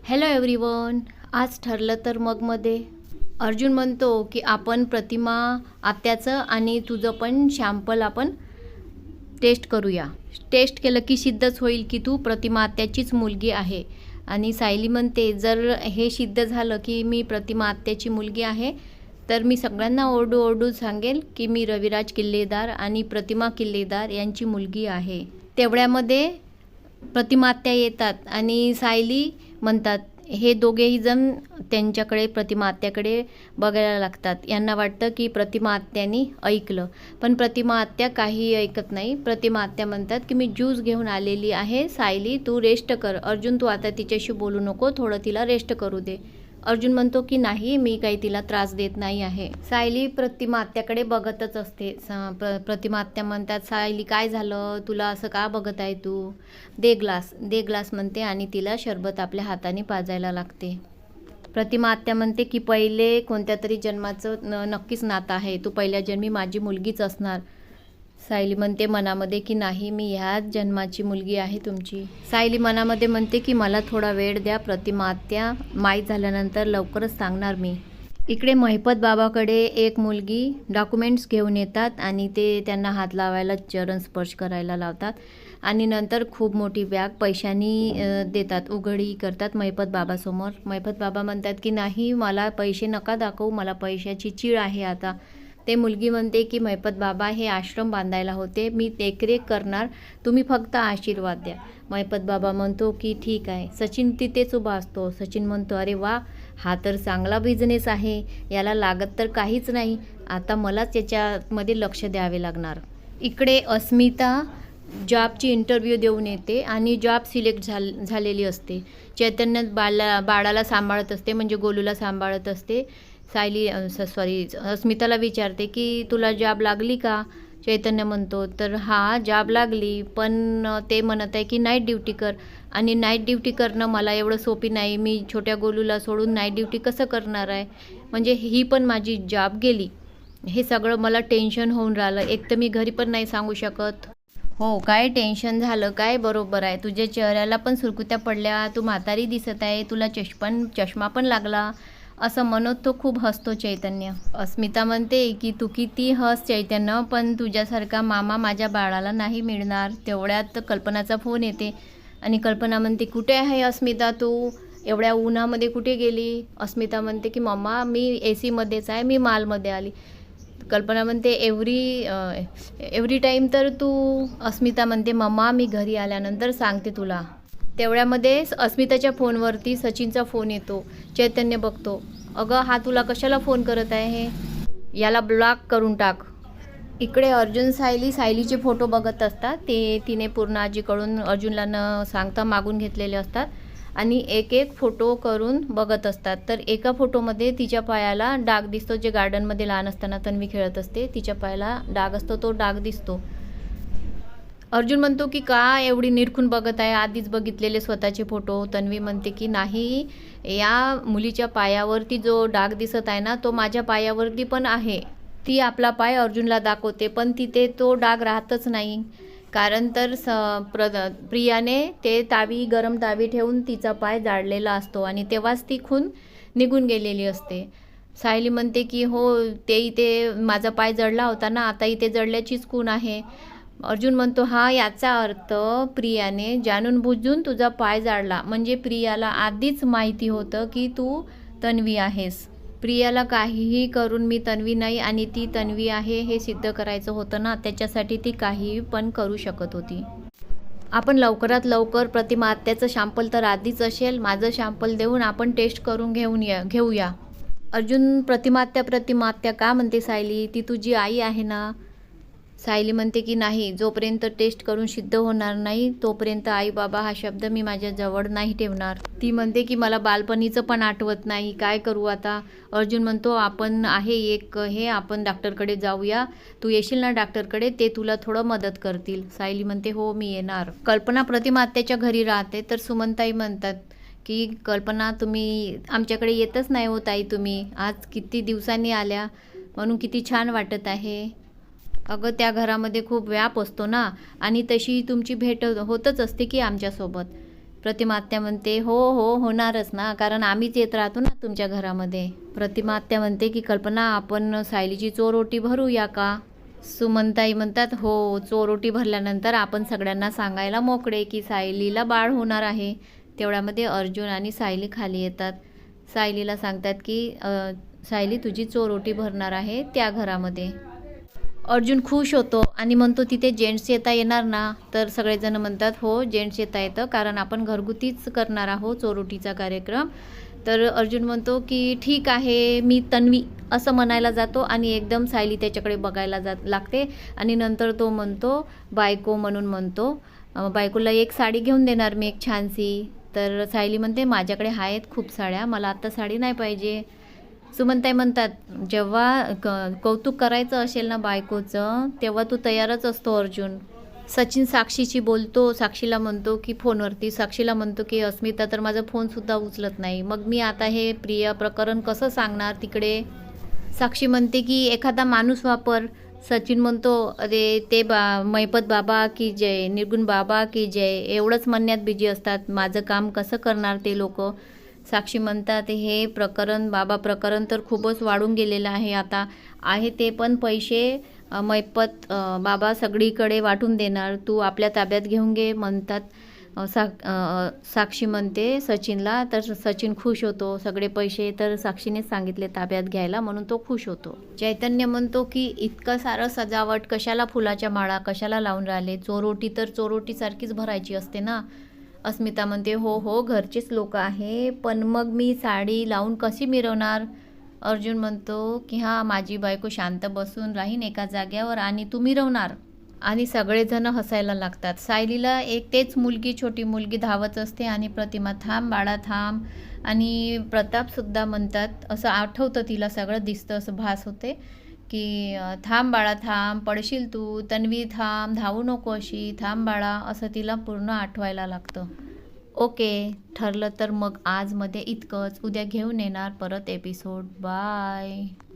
Hello everyone. आज ठरलं तर मगमध्ये अर्जुन म्हणतो की आपण प्रतिमा आत्याचं आणि तुझं पण शॅम्पल आपण टेस्ट करूया. टेस्ट केलं की सिद्धच होईल की तू प्रतिमा आत्याचीच मुलगी आहे. आणि सायली म्हणते जर हे सिद्ध झालं की मी प्रतिमा आत्याची मुलगी आहे तर मी सगळ्यांना ओरडू सांगेल की मी रविराज किल्लेदार आणि प्रतिमा किल्लेदार यांची मुलगी आहे. तेवढ्यामध्ये प्रतिमा आत्या येतात आणि सायली म्हणतात. हे दोघेही जण त्यांच्याकडे प्रतिमा आत्याकडे बघायला लागतात. यांना वाटतं की प्रतिमा आत्यानी ऐकलं, पण प्रतिमा आत्या काही ऐकत नाही. प्रतिमा आत्या म्हणतात की मी ज्यूस घेऊन आलेली आहे, सायली तू रेस्ट कर. अर्जुन तू आता तिच्याशी बोलू नको, थोडं तिला रेस्ट करू दे. अर्जुन म्हणतो की नाही, मी काही तिला त्रास देत नाही आहे. सायली प्रतिमा आत्याकडे बघतच असते. प्रतिमा आत्या म्हणतात सायली काय झालं, तुला असं का बघत आहे तू? दे ग्लास म्हणते आणि तिला शरबत आपल्या हाताने पाजायला लागते. प्रतिमा आत्या म्हणते की पहिले कोणत्या तरी जन्माचं नक्कीच नातं आहे, तू पहिल्या जन्मी माझी मुलगीच असणार. सायली म्हणते मनामध्ये की नाही, मी ह्याच जन्माची मुलगी आहे तुमची. सायली मनामध्ये म्हणते की मला थोडा वेळ द्या प्रतिमा आत्या, माहीत झाल्यानंतर लवकरच सांगणार मी. इकडे महिपत बाबाकडे एक मुलगी डॉक्युमेंट्स घेऊन येतात आणि ते त्यांना हात लावायला, चरण स्पर्श करायला लावतात आणि नंतर खूप मोठी बॅग पैशांनी देतात, उघडी करतात महिपत बाबासमोर. महिपत बाबा म्हणतात की नाही, मला पैसे नका दाखवू, मला पैशाची चीड आहे आता. ते मुलगी म्हणते की महिपत बाबा हे आश्रम बांधायला होते, मी देखरेख करणार, तुम्ही फक्त आशीर्वाद द्या. महिपत बाबा म्हणतो की ठीक आहे. सचिन तिथेच उभा असतो. सचिन म्हणतो अरे वा, हा तर चांगला बिझनेस आहे, याला लागत तर काहीच नाही, आता मलाच याच्यामध्ये लक्ष द्यावे लागणार. इकडे अस्मिता जॉबची इंटरव्ह्यू देऊन येते आणि जॉब सिलेक्ट झालेली असते. चैतन्य बाळाला सांभाळत असते, म्हणजे गोलूला सांभाळत असते. अस्मिताला विचारते की तुला जॉब लागली का? चैतन्य म्हणतो तर हा जॉब लागली, पण ते म्हणत आहे की नाईट ड्युटी कर, आणि नाईट ड्युटी करणं मला एवढं सोपी नाही, मी छोट्या गोलूला सोडून नाईट ड्युटी कसं करणार आहे, म्हणजे ही पण माझी जॉब गेली. हे सगळं मला टेन्शन होऊन राहिलं, एक तर मी घरी पण नाही सांगू शकत. हो, काय टेन्शन झालं काय? बरोबर आहे, तुझ्या चेहऱ्याला पण सुरकुत्या पडल्या, तू म्हातारी दिसत आहे, तुला चष्मा पण लागला, असं म्हणत तो खूप हसतो चैतन्य. अस्मिता म्हणते की तू किती हस चैतन्य, पण तुझ्यासारखा मामा माझ्या बाळाला नाही मिळणार. तेवढ्यात कल्पनाचा फोन येते आणि कल्पना म्हणते कुठे आहे अस्मिता, तू एवढ्या उन्हामध्ये कुठे गेली? अस्मिता म्हणते की मम्मा मी AC मध्येच आहे, मी मालमध्ये आली. कल्पना म्हणते एव्हरी टाईम तर तू. अस्मिता म्हणते मम्मा मी घरी आल्यानंतर सांगते तुला. तेवढ्यामध्ये अस्मिताच्या फोनवरती सचिनचा फोन येतो. चैतन्य बघतो, अगं हा तुला कशाला फोन करत आहे, याला ब्लॉक करून टाक. इकडे अर्जुन सायलीचे फोटो बघत असतात. ते तिने पूर्ण आजीकडून अर्जुनला न सांगता मागून घेतलेले असतात आणि एक एक फोटो करून बघत असतात. तर एका फोटोमध्ये तिच्या पायाला डाग दिसतो, जे गार्डनमध्ये लहान असताना तन्वी खेळत असते, तिच्या पायाला डाग असतो, तो डाग दिसतो. अर्जुन म्हणतो की का एवढी निरखून बघत आहे, आधीच बघितलेले स्वतःचे फोटो. तन्वी म्हणते की नाही, या मुलीच्या पायावरती जो डाग दिसत आहे ना, तो माझ्या पायावरती पण आहे. ती आपला पाय अर्जुनला दाखवते, पण तिथे तो डाग राहतच नाही, कारण तर प्रियाने ते गरम तावी ठेवून तिचा पाय जाळलेला असतो आणि तेव्हाच ती खून निघून गेलेली असते. सायली म्हणते की हो, ते इथे माझा पाय जळला होता ना, आता इथे जळल्याचीच खून आहे. अर्जुन म्हणतो हा, याचा अर्थ प्रियाने जाणून बुजून तुझा पाय जाळला, म्हणजे प्रियाला आधीच माहिती होतं की तू तन्वी आहेस. प्रियाला काहीही करून मी तन्वी नाही आणि ती तन्वी आहे हे सिद्ध करायचं होतं ना, त्याच्यासाठी ती काहीही पण करू शकत होती. आपण लवकरात लवकर प्रतिमा आत्याचं शॅम्पल तर आधीच असेल, माझं शॅम्पल देऊन आपण टेस्ट करून घेऊया. अर्जुन प्रतिमा आत्या का म्हणते सायली, ती तुझी आई आहे ना? सायली म्हणते की नाही, जोपर्यंत टेस्ट करून सिद्ध होणार नाही तोपर्यंत आई बाबा हा शब्द मी माझ्या जवळ नाही ठेवणार. ती म्हणते की मला बालपणीचं पण आठवत नाही, काय करू आता? अर्जुन म्हणतो आपण आपण डॉक्टरकडे जाऊया, तू येशील ना डॉक्टरकडे, ते तुला थोडं मदत करतील. सायली म्हणते हो मी येणार. कल्पना प्रतिमा आत्याच्या घरी राहते, तर सुमनताई म्हणतात की कल्पना तुम्ही आमच्याकडे येतच नाही हो ताई, तुम्ही आज किती दिवसांनी आल्या म्हणून किती छान वाटत आहे. अगं त्या घरामध्ये खूप व्याप असतो ना, आणि तशी तुमची भेट होतच असते की आमच्यासोबत. प्रतिमा आत्या म्हणते हो हो होणारच ना, कारण आम्हीच येत राहतो ना तुमच्या घरामध्ये. प्रतिमा आत्या म्हणते की कल्पना आपण सायलीची चोरोटी भरूया का? सुमनताई म्हणतात हो, चोरोटी भरल्यानंतर आपण सगळ्यांना सांगायला मोकळे की सायलीला बाळ होणार आहे. तेवढ्यामध्ये अर्जुन आणि सायली खाली येतात. सायलीला सांगतात की सायली तुझी चोरोटी भरणार आहे त्या घरामध्ये. अर्जुन खुश होतो आणि म्हणतो तिथे जेंट्स येता येणार ना? तर सगळेजण म्हणतात हो जेंट्स येता येतं, कारण आपण घरगुतीच करणार आहोत चोरोटीचा कार्यक्रम. तर अर्जुन म्हणतो की ठीक आहे मी तन्वी असं म्हणायला जातो आणि एकदम सायली त्याच्याकडे बघायला लागते आणि नंतर तो म्हणतो बायको म्हणून म्हणतो, बायकोला एक साडी घेऊन देणार मी एक छानशी. तर सायली म्हणते माझ्याकडे आहेत खूप साड्या, मला आत्ता साडी नाही पाहिजे. सुमनताई म्हणतात जेव्हा कौतुक करायचं असेल ना बायकोचं तेव्हा तू तयारच असतो अर्जुन. सचिन साक्षीची बोलतो, साक्षीला म्हणतो की फोनवरती, साक्षीला म्हणतो की अस्मिता तर माझा फोनसुद्धा उचलत नाही, मग मी आता हे प्रिया प्रकरण कसं सांगणार तिकडे. साक्षी म्हणते की एखादा माणूस वापर. सचिन म्हणतो अरे ते मैपत बाबा की जय, निर्गुण बाबा की जय एवढंच म्हणण्यात बिझी असतात, माझं काम कसं करणार ते लोक. साक्षी म्हणतात हे प्रकरण बाबा प्रकरण तर खूपच वाढून गेलेलं आहे आता, आहे ते पण पैसे मैपत बाबा सगळीकडे वाटून देणार, तू आपल्या ताब्यात घेऊन घे म्हणतात. साक्षी म्हणते सचिनला, तर सचिन खुश होतो. सगळे पैसे तर साक्षीनेच सांगितले ताब्यात घ्यायला म्हणून तो खुश होतो. चैतन्य म्हणतो की इतकं सारं सजावट कशाला, फुलाच्या माळा कशाला लावून राहिले, चोरोटी तर चोरोटीसारखीच भरायची असते ना. अस्मिता म्हणते हो हो घरचेच लोक आहे, पण मग मी साडी लावून कशी मिरवणार. अर्जुन म्हणतो की हां माझी बायको शांत बसून राहीन एका जाग्यावर आणि तू मिरवणार. आणि सगळेजण हसायला लागतात. सायलीला एक तेच मुलगी, छोटी मुलगी धावत असते आणि प्रतिमा थांब बाळा थांब, आणि प्रतापसुद्धा म्हणतात, असं आठवतं तिला सगळं दिसतं, असं भास होते की थांब बाळा थांब, पडशील तू, तन्वी थांब, धावू नको अशी, थांब बाळा, असं तिला पूर्ण आठवायला लागतं. ओके ठरलं तर मग आजमध्ये इतकंच. उद्या घेऊन येणार परत एपिसोड. बाय.